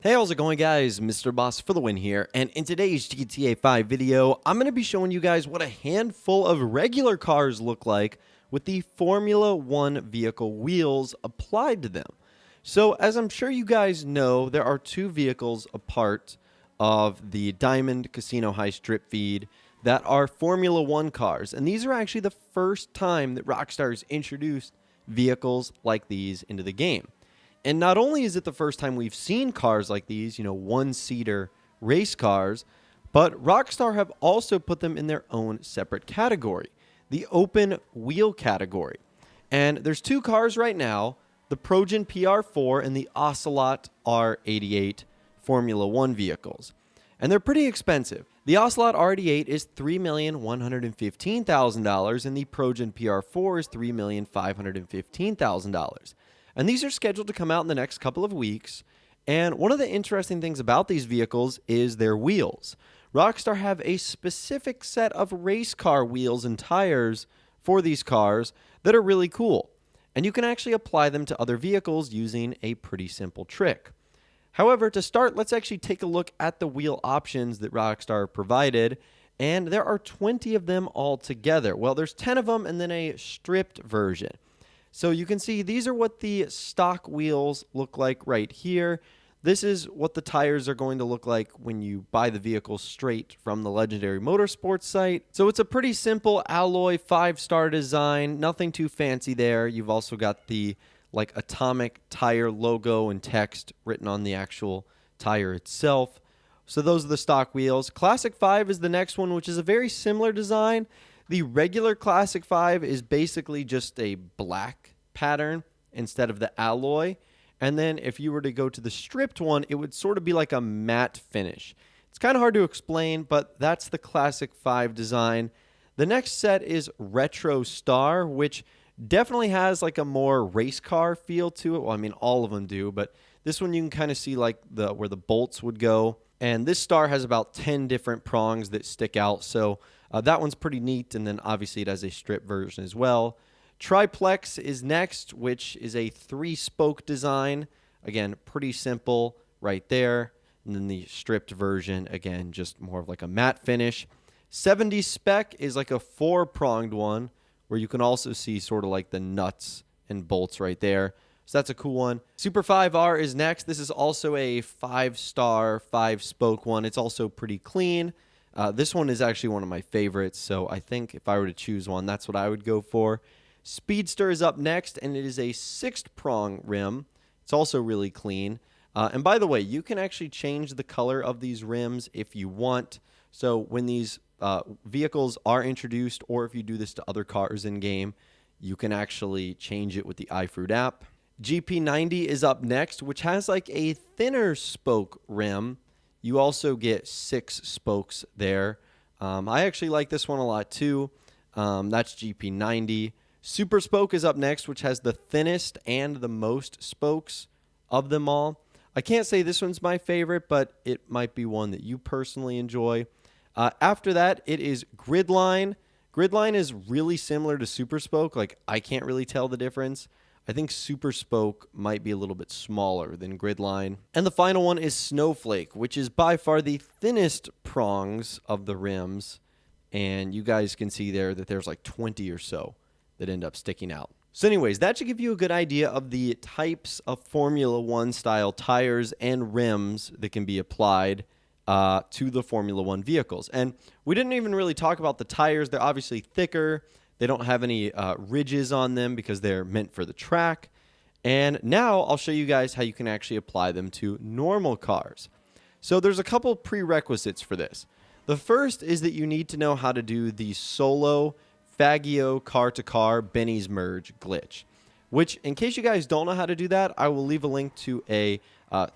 Hey, how's it going, guys? Mr. Boss for the win here, and in today's GTA 5 video, I'm going to be showing you guys what a handful of regular cars look like with the Formula 1 vehicle wheels applied to them. So, as I'm sure you guys know, there are two vehicles a part of the Diamond Casino Heist drip feed that are Formula 1 cars, and these are actually the first time that Rockstar has introduced vehicles like these into the game. And not only is it the first time we've seen cars like these, one-seater race cars, but Rockstar have also put them in their own separate category, the open wheel category. And there's two cars right now, the Progen PR4 and the Ocelot R88 Formula 1 vehicles. And they're pretty expensive. The Ocelot R88 is $3,115,000 and the Progen PR4 is $3,515,000. And these are scheduled to come out in the next couple of weeks. And one of the interesting things about these vehicles is their wheels. Rockstar have a specific set of race car wheels and tires for these cars that are really cool. And you can actually apply them to other vehicles using a pretty simple trick. However, to start, let's actually take a look at the wheel options that Rockstar provided. And there are 20 of them altogether. Well, there's 10 of them and then a stripped version. So you can see these are what the stock wheels look like right here. This is what the tires are going to look like when you buy the vehicle straight from the Legendary Motorsports site. So it's a pretty simple alloy 5-star design, nothing too fancy there. You've also got the atomic tire logo and text written on the actual tire itself. So those are the stock wheels. Classic 5 is the next one, which is a very similar design. The regular Classic 5 is basically just a black pattern instead of the alloy. And then if you were to go to the stripped one, it would sort of be like a matte finish. It's kind of hard to explain, but that's the Classic 5 design. The next set is Retro Star, which definitely has like a more race car feel to it. Well, I mean, all of them do, but this one you can kind of see like where the bolts would go. And this star has about 10 different prongs that stick out, so that one's pretty neat, and then obviously it has a strip version as well. Triplex is next, which is a 3-spoke design. Again, pretty simple right there. And then the stripped version, again, just more of like a matte finish. 70 spec is like a 4-pronged one, where you can also see sort of like the nuts and bolts right there. So that's a cool one. Super 5R is next. This is also a 5-star, 5-spoke one. It's also pretty clean. This one is actually one of my favorites, so I think if I were to choose one, that's what I would go for. Speedster is up next, and it is a 6-prong rim. It's also really clean. And by the way, you can actually change the color of these rims if you want. So when these vehicles are introduced, or if you do this to other cars in-game, you can actually change it with the iFruit app. GP90 is up next, which has like a thinner spoke rim. You also get 6 spokes there. I actually like this one a lot too. That's GP90. Super Spoke is up next, which has the thinnest and the most spokes of them all. I can't say this one's my favorite, but it might be one that you personally enjoy. After that, it is Gridline. Gridline is really similar to Super Spoke. Like, I can't really tell the difference. I think Super Spoke might be a little bit smaller than Gridline. And the final one is Snowflake, which is by far the thinnest prongs of the rims. And you guys can see there that there's like 20 or so that end up sticking out. So anyways, that should give you a good idea of the types of Formula 1 style tires and rims that can be applied to the Formula 1 vehicles. And we didn't even really talk about the tires. They're obviously thicker. They don't have any ridges on them because they're meant for the track. And now I'll show you guys how you can actually apply them to normal cars. So there's a couple prerequisites for this. The first is that you need to know how to do the solo Faggio car-to-car Benny's merge glitch, which, in case you guys don't know how to do that, I will leave a link to a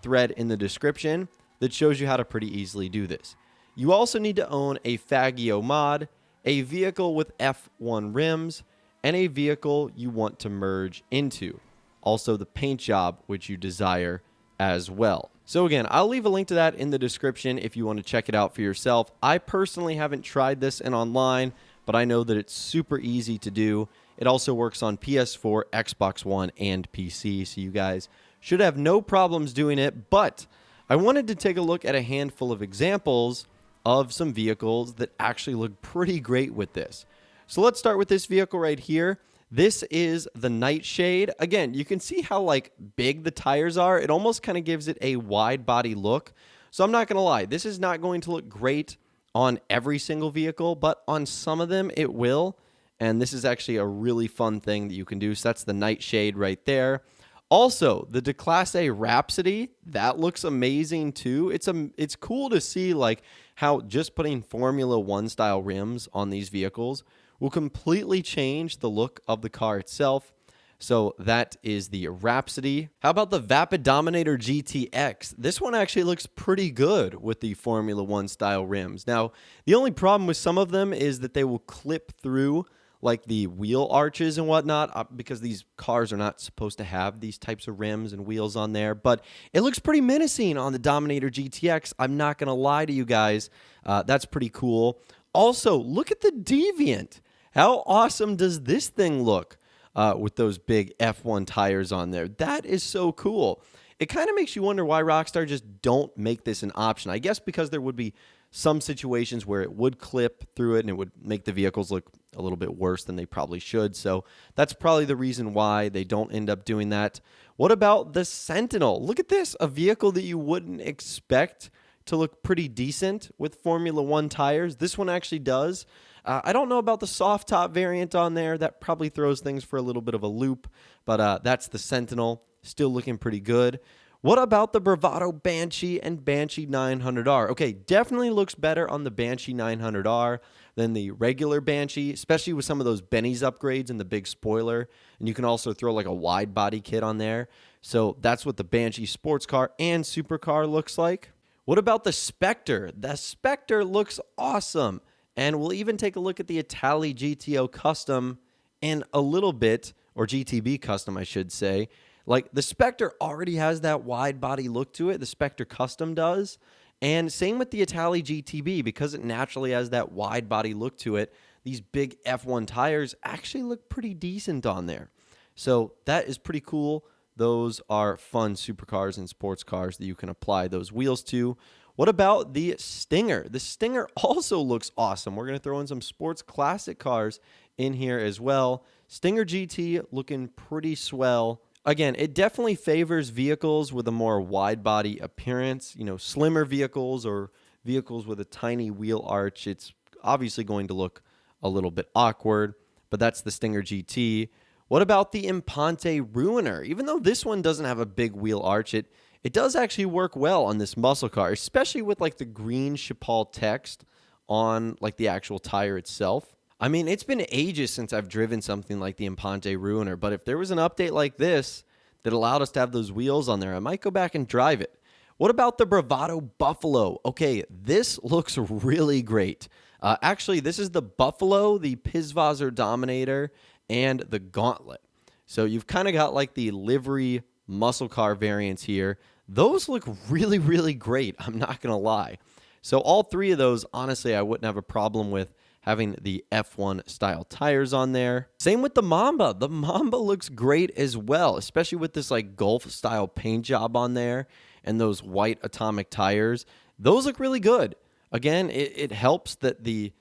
thread in the description that shows you how to pretty easily do this. You also need to own a Faggio mod, a vehicle with F1 rims, and a vehicle you want to merge into. Also the paint job, which you desire as well. So again, I'll leave a link to that in the description if you want to check it out for yourself. I personally haven't tried this in online, but I know that it's super easy to do. It also works on PS4, Xbox One, and PC, so you guys should have no problems doing it. But I wanted to take a look at a handful of examples of some vehicles that actually look pretty great with this. So let's start with this vehicle right here. This is the Nightshade. Again, you can see how like big the tires are. It almost kind of gives it a wide body look. So I'm not going to lie, this is not going to look great on every single vehicle, but on some of them it will. And this is actually a really fun thing that you can do. So that's the Nightshade right there. Also, the Class A Rhapsody, that looks amazing too. It's cool to see like how just putting Formula 1 style rims on these vehicles will completely change the look of the car itself. So that is the Rhapsody. How about the Vapid Dominator GTX? This one actually looks pretty good with the Formula 1 style rims. Now, the only problem with some of them is that they will clip through like the wheel arches and whatnot, because these cars are not supposed to have these types of rims and wheels on there. But it looks pretty menacing on the Dominator GTX. I'm not going to lie to you guys. That's pretty cool. Also, look at the Deviant. How awesome does this thing look with those big F1 tires on there? That is so cool. It kind of makes you wonder why Rockstar just don't make this an option. I guess because there would be some situations where it would clip through it and it would make the vehicles look a little bit worse than they probably should. So that's probably the reason why they don't end up doing that. What about the Sentinel? Look at this, a vehicle that you wouldn't expect to look pretty decent with Formula 1 tires. This one actually does. I don't know about the soft top variant on there. That probably throws things for a little bit of a loop, but that's the Sentinel. Still looking pretty good. What about the Bravado Banshee and Banshee 900R? Okay, definitely looks better on the Banshee 900R than the regular Banshee, especially with some of those Benny's upgrades and the big spoiler. And you can also throw like a wide body kit on there. So that's what the Banshee sports car and supercar looks like. What about the Spectre? The Spectre looks awesome. And we'll even take a look at the Italy GTO Custom in a little bit, or GTB Custom, I should say. Like, the Spectre already has that wide body look to it. The Spectre Custom does. And same with the Italy GTB, because it naturally has that wide body look to it. These big F1 tires actually look pretty decent on there. So that is pretty cool. Those are fun supercars and sports cars that you can apply those wheels to. What about the Stinger? The Stinger also looks awesome. We're going to throw in some sports classic cars in here as well. Stinger GT looking pretty swell. Again, it definitely favors vehicles with a more wide body appearance, you know, slimmer vehicles or vehicles with a tiny wheel arch. It's obviously going to look a little bit awkward, but that's the Stinger GT. What about the Impante Ruiner? Even though this one doesn't have a big wheel arch, it does actually work well on this muscle car, especially with like the green Chapal text on like the actual tire itself. I mean, it's been ages since I've driven something like the Impante Ruiner, but if there was an update like this that allowed us to have those wheels on there, I might go back and drive it. What about the Bravado Buffalo? Okay, this looks really great. Actually, this is the Buffalo, the Pizvazor Dominator, and the Gauntlet. So you've kind of got like the livery muscle car variants here. Those look really, really great. I'm not going to lie. So all three of those, honestly, I wouldn't have a problem with having the F1 style tires on there. Same with the Mamba. The Mamba looks great as well, especially with this like Gulf style paint job on there and those white atomic tires. Those look really good. Again, it helps that the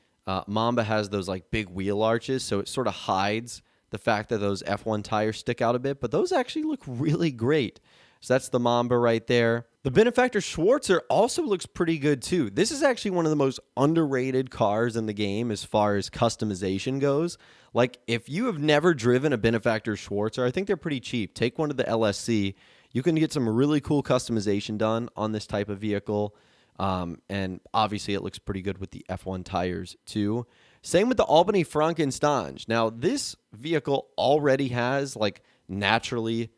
Mamba has those like big wheel arches, so it sort of hides the fact that those F1 tires stick out a bit, but those actually look really great. So that's the Mamba right there. The Benefactor Schwarzer also looks pretty good too. This is actually one of the most underrated cars in the game as far as customization goes. Like, if you have never driven a Benefactor Schwarzer, I think they're pretty cheap. Take one to the LSC. You can get some really cool customization done on this type of vehicle. And obviously it looks pretty good with the F1 tires too. Same with the Albany Frankenstein. Now, this vehicle already has like naturally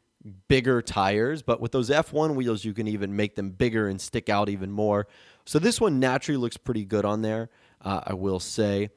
bigger tires, but with those F1 wheels, you can even make them bigger and stick out even more. So this one naturally looks pretty good on there, I will say.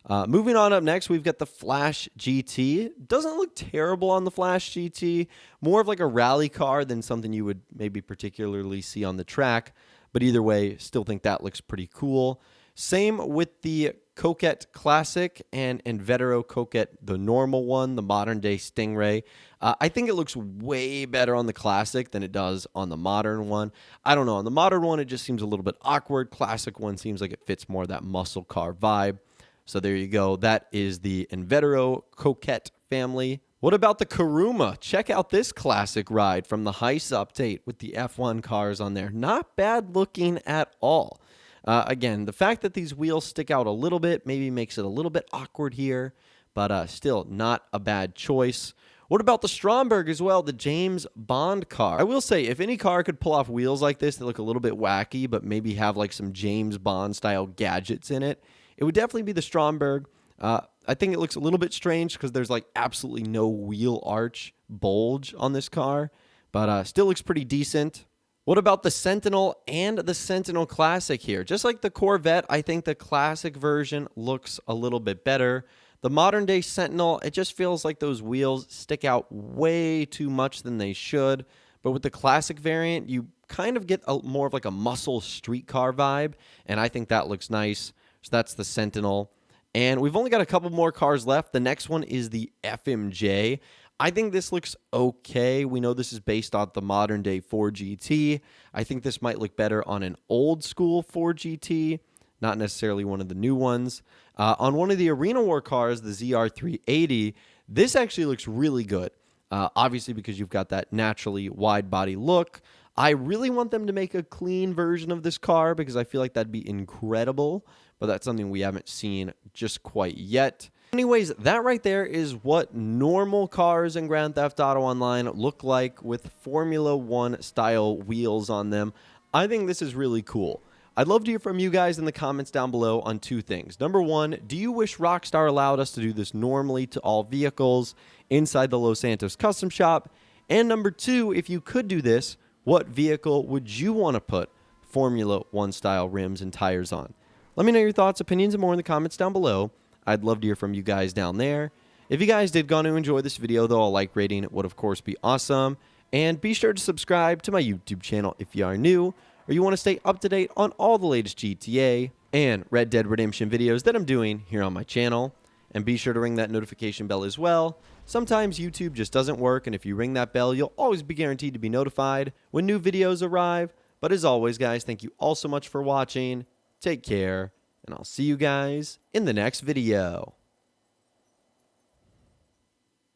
Moving on up next, we've got the Flash GT. Doesn't look terrible on the Flash GT. More of like a rally car than something you would maybe particularly see on the track. But either way, still think that looks pretty cool. Same with the Coquette Classic and Invetero Coquette, the normal one, the modern day Stingray. I think it looks way better on the Classic than it does on the modern one. I don't know. On the modern one, it just seems a little bit awkward. Classic one seems like it fits more of that muscle car vibe. So there you go. That is the Invetero Coquette family. What about the Kuruma? Check out this classic ride from the Heist update with the F1 cars on there. Not bad looking at all. Again, the fact that these wheels stick out a little bit maybe makes it a little bit awkward here, but still not a bad choice. What about the Stromberg as well, the James Bond car? I will say, if any car could pull off wheels like this that look a little bit wacky, but maybe have like some James Bond style gadgets in it, it would definitely be the Stromberg. I think it looks a little bit strange because there's like absolutely no wheel arch bulge on this car, but still looks pretty decent. What about the Sentinel and the Sentinel Classic here? Just like the Corvette, I think the Classic version looks a little bit better. The modern day Sentinel, it just feels like those wheels stick out way too much than they should. But with the Classic variant, you kind of get more of like a muscle street car vibe, and I think that looks nice. So that's the Sentinel. And we've only got a couple more cars left. The next one is the FMJ. I think this looks okay. We know this is based on the modern day 4GT. I think this might look better on an old school 4GT, not necessarily one of the new ones. On one of the Arena War cars, the ZR380, this actually looks really good. Obviously because you've got that naturally wide body look. I really want them to make a clean version of this car because I feel like that'd be incredible, but that's something we haven't seen just quite yet. Anyways, that right there is what normal cars in Grand Theft Auto Online look like with Formula 1 style wheels on them. I think this is really cool. I'd love to hear from you guys in the comments down below on two things. Number one, do you wish Rockstar allowed us to do this normally to all vehicles inside the Los Santos custom shop? And number two, if you could do this, what vehicle would you want to put Formula 1 style rims and tires on? Let me know your thoughts, opinions, and more in the comments down below. I'd love to hear from you guys down there. If you guys did go on to enjoy this video, though, a like rating would, of course, be awesome. And be sure to subscribe to my YouTube channel if you are new, or you want to stay up to date on all the latest GTA and Red Dead Redemption videos that I'm doing here on my channel. And be sure to ring that notification bell as well. Sometimes YouTube just doesn't work, and if you ring that bell, you'll always be guaranteed to be notified when new videos arrive. But as always, guys, thank you all so much for watching. Take care, and I'll see you guys in the next video.